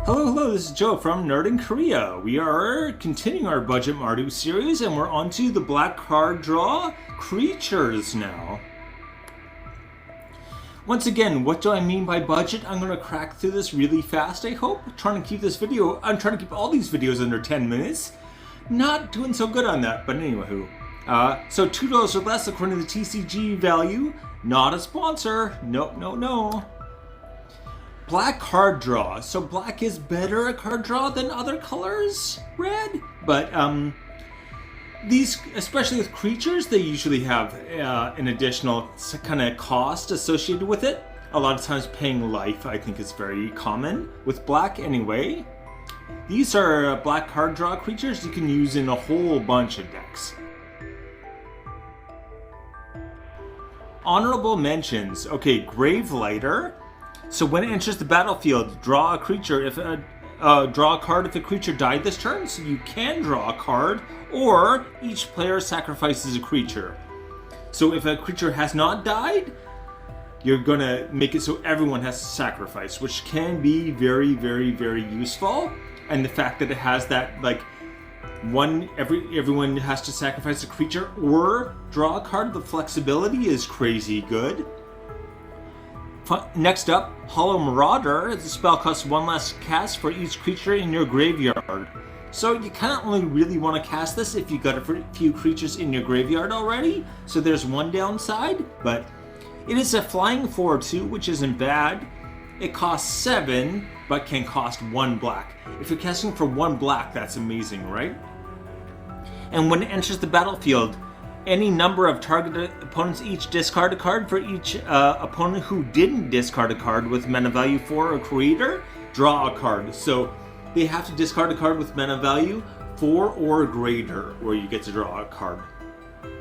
Hello, this is Joe from Nerd in Korea. We are continuing our Budget Mardu series, and we're on to the black card draw creatures now. Once again, what do I mean by budget? I'm going to crack through this really fast, I hope. I'm trying to keep all these videos under 10 minutes. Not doing so good on that, but anywho. So $2 or less according to the TCG value. Not a sponsor. No. Black card draw. So black is better at card draw than other colors, red. But these, especially with creatures, they usually have an additional kind of cost associated with it. A lot of times paying life, I think, is very common with black anyway. These are black card draw creatures you can use in a whole bunch of decks. Honorable mentions. Okay, Gravelighter. So when it enters the battlefield, draw a creature. Draw a card if a creature died this turn. So you can draw a card, or each player sacrifices a creature. So if a creature has not died, you're gonna make it so everyone has to sacrifice, which can be very, very, very useful. And the fact that it has that everyone has to sacrifice a creature or draw a card, the flexibility is crazy good. Next up, Hollow Marauder. The spell costs one less cast for each creature in your graveyard. So you kind of only really want to cast this if you've got a few creatures in your graveyard already. So there's one downside, but it is a flying 4/2, which isn't bad. It costs 7, but can cost 1 black. If you're casting for 1 black, that's amazing, right? And when it enters the battlefield, any number of targeted opponents each discard a card. For each opponent who didn't discard a card with mana value 4 or greater, draw a card. So they have to discard a card with mana value 4 or greater, where you get to draw a card.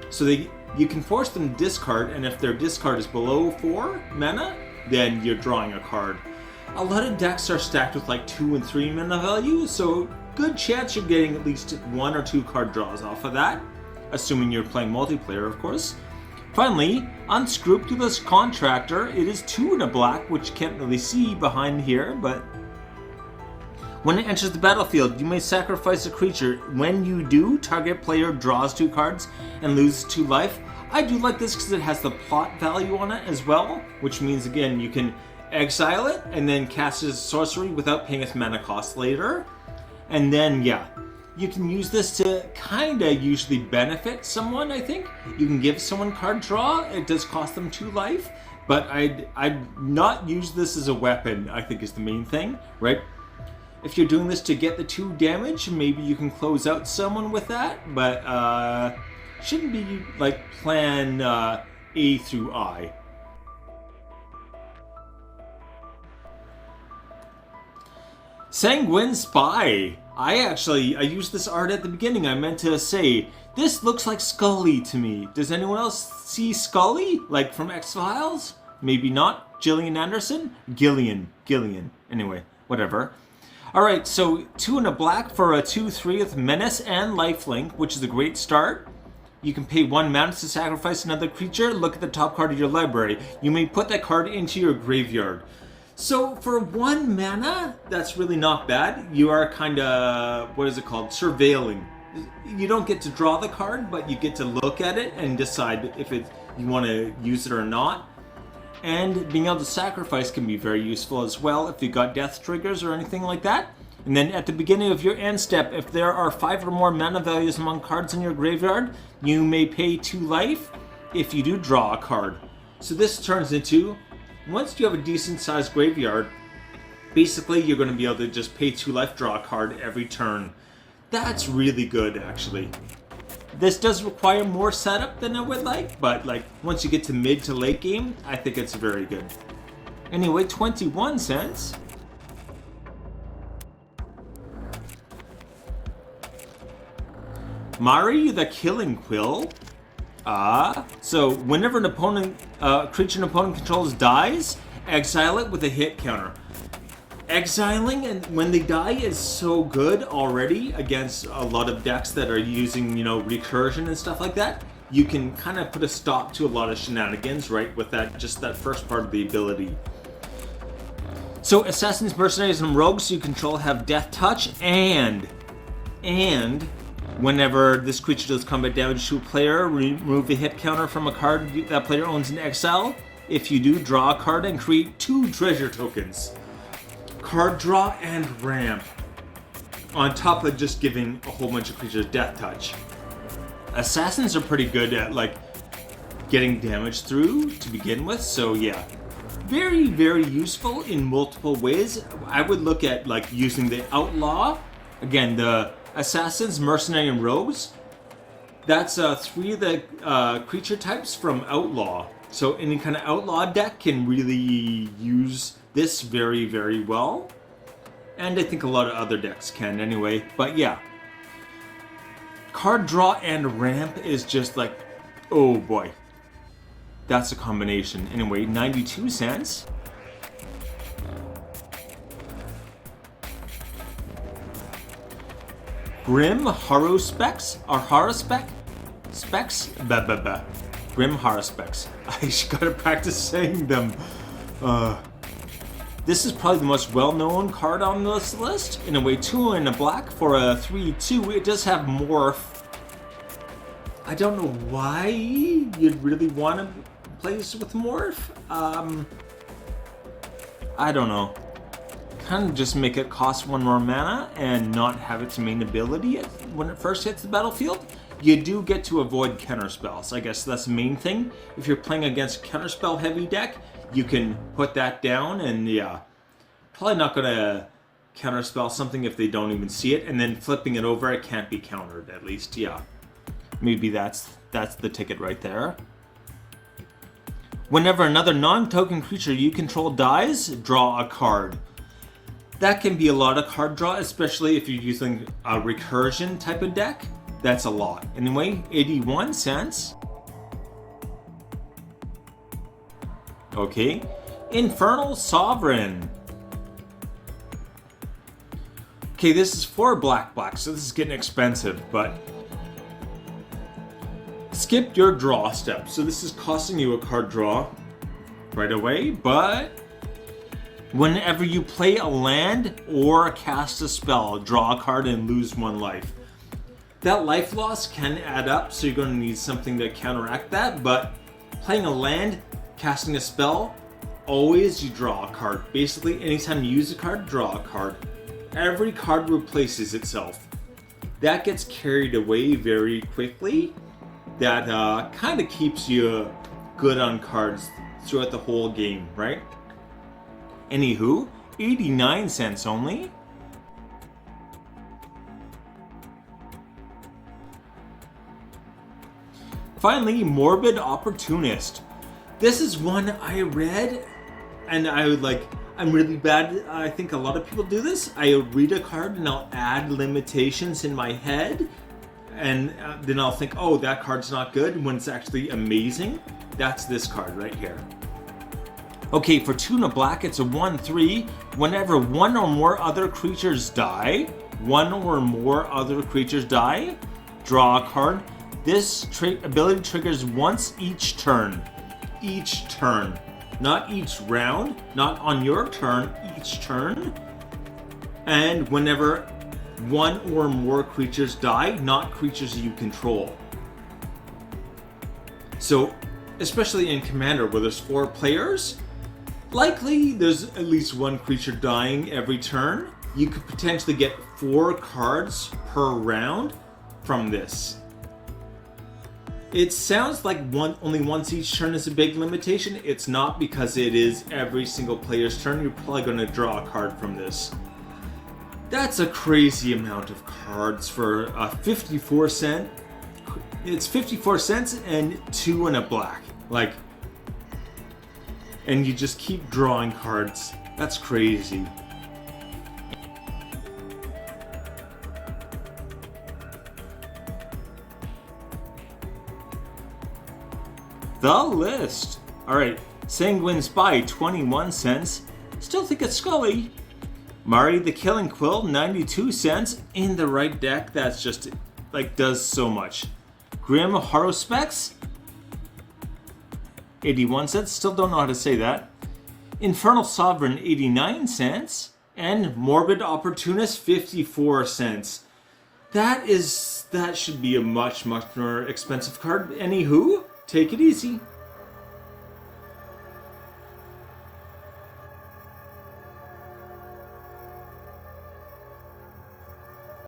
So you can force them to discard, and if their discard is below 4 mana, then you're drawing a card. A lot of decks are stacked with like 2 and 3 mana value, so good chance you're getting at least 1 or 2 card draws off of that. Assuming you're playing multiplayer, of course. Finally, Unscrupulous Contractor. It is 2 and a black, which you can't really see behind here, but when it enters the battlefield, you may sacrifice a creature. When you do, target player draws 2 cards and loses 2 life. I do like this because it has the plot value on it as well, which means, again, you can exile it and then cast it as a sorcery without paying its mana cost later. And then, yeah, you can use this to kind of usually benefit someone, I think. You can give someone card draw. It does cost them 2 life, but I'd not use this as a weapon, I think is the main thing, right? If you're doing this to get the 2 damage, maybe you can close out someone with that, but shouldn't be like plan A through I. Sanguine Spy. I used this art at the beginning. I meant to say, this looks like Scully to me. Does anyone else see Scully? Like from X-Files? Maybe not. Gillian Anderson? Gillian. Anyway, whatever. Alright, so 2 and a black for a 2/3 with Menace and Lifelink, which is a great start. You can pay 1 mana to sacrifice another creature. Look at the top card of your library. You may put that card into your graveyard. So for 1 mana, that's really not bad. You are kind of, surveilling. You don't get to draw the card, but you get to look at it and decide if you want to use it or not. And being able to sacrifice can be very useful as well if you got death triggers or anything like that. And then at the beginning of your end step, if there are 5 or more mana values among cards in your graveyard, you may pay 2 life if you do draw a card. So this turns into, once you have a decent sized graveyard, basically you're going to be able to just pay 2 life, draw a card every turn. That's really good, actually. This does require more setup than I would like, but like once you get to mid to late game, I think it's very good. Anyway, 21 cents. Mari the Killing Quill. So whenever an creature an opponent controls dies, exile it with a hit counter. Exiling and when they die is so good already against a lot of decks that are using, recursion and stuff like that. You can kind of put a stop to a lot of shenanigans, right, with that first part of the ability. So assassins, mercenaries, and rogues you control have death touch, and whenever this creature does combat damage to a player, remove the hit counter from a card that player owns in exile. If you do, draw a card and create 2 treasure tokens. Card draw and ramp, on top of just giving a whole bunch of creatures death touch. Assassins are pretty good at like getting damage through to begin with, so yeah. Very, very useful in multiple ways. I would look at like using the outlaw. Again, the assassins, mercenary, and rogues. That's 3 of the creature types from outlaw. So any kind of outlaw deck can really use this very, very well. And I think a lot of other decks can anyway. But yeah. Card draw and ramp is just like, oh boy. That's a combination. Anyway, 92 cents. Grim Haruspecs? Or Haruspec? Specs? Grim Haruspecs. I gotta practice saying them. This is probably the most well-known card on this list. In a way, 2 and a black for a 3/2. It does have morph. I don't know why you'd really want to play this with morph. I don't know. Kind of just make it cost 1 more mana and not have its main ability when it first hits the battlefield. You do get to avoid counterspells. I guess that's the main thing. If you're playing against a counterspell heavy deck, you can put that down, and yeah, probably not gonna counterspell something if they don't even see it, and then flipping it over, it can't be countered, at least, yeah. Maybe that's the ticket right there. Whenever another non-token creature you control dies, draw a card. That can be a lot of card draw, especially if you're using a recursion type of deck. That's a lot. Anyway, 81 cents. Okay. Infernal Sovereign. Okay, this is 4 black, so this is getting expensive, but skip your draw step. So this is costing you a card draw right away, but whenever you play a land or cast a spell, draw a card and lose 1 life. That life loss can add up, so you're going to need something to counteract that, but playing a land, casting a spell, always you draw a card. Basically, anytime you use a card, draw a card. Every card replaces itself. That gets carried away very quickly. That kind of keeps you good on cards throughout the whole game, right? Anywho, 89 cents only. Finally, Morbid Opportunist. This is one I read, and I'm really bad. I think a lot of people do this. I read a card and I'll add limitations in my head, and then I'll think, oh, that card's not good, when it's actually amazing. That's this card right here. Okay, for 2 and a black, it's a 1/3. Whenever 1 or more other creatures die, draw a card. This ability triggers once each turn. Each turn. Not each round, not on your turn, each turn. And whenever 1 or more creatures die, not creatures you control. So, especially in Commander where there's 4 players, likely there's at least 1 creature dying every turn. You could potentially get 4 cards per round from this. It sounds like only once each turn is a big limitation. It's not, because it is every single player's turn. You're probably going to draw a card from this. That's a crazy amount of cards for a 54 cent. It's 54 cents and 2 and a black. And you just keep drawing cards. That's crazy. The list. Alright, Sanguine Spy, 21 cents. Still think it's Scully. Mari the Killing Quill, 92 cents. In the right deck, that's just, does so much. Grim Haruspecs, 81 cents. Still don't know how to say that. Infernal Sovereign 89 cents, and Morbid Opportunist 54 cents. That should be a much more expensive card. Anywho, take it easy.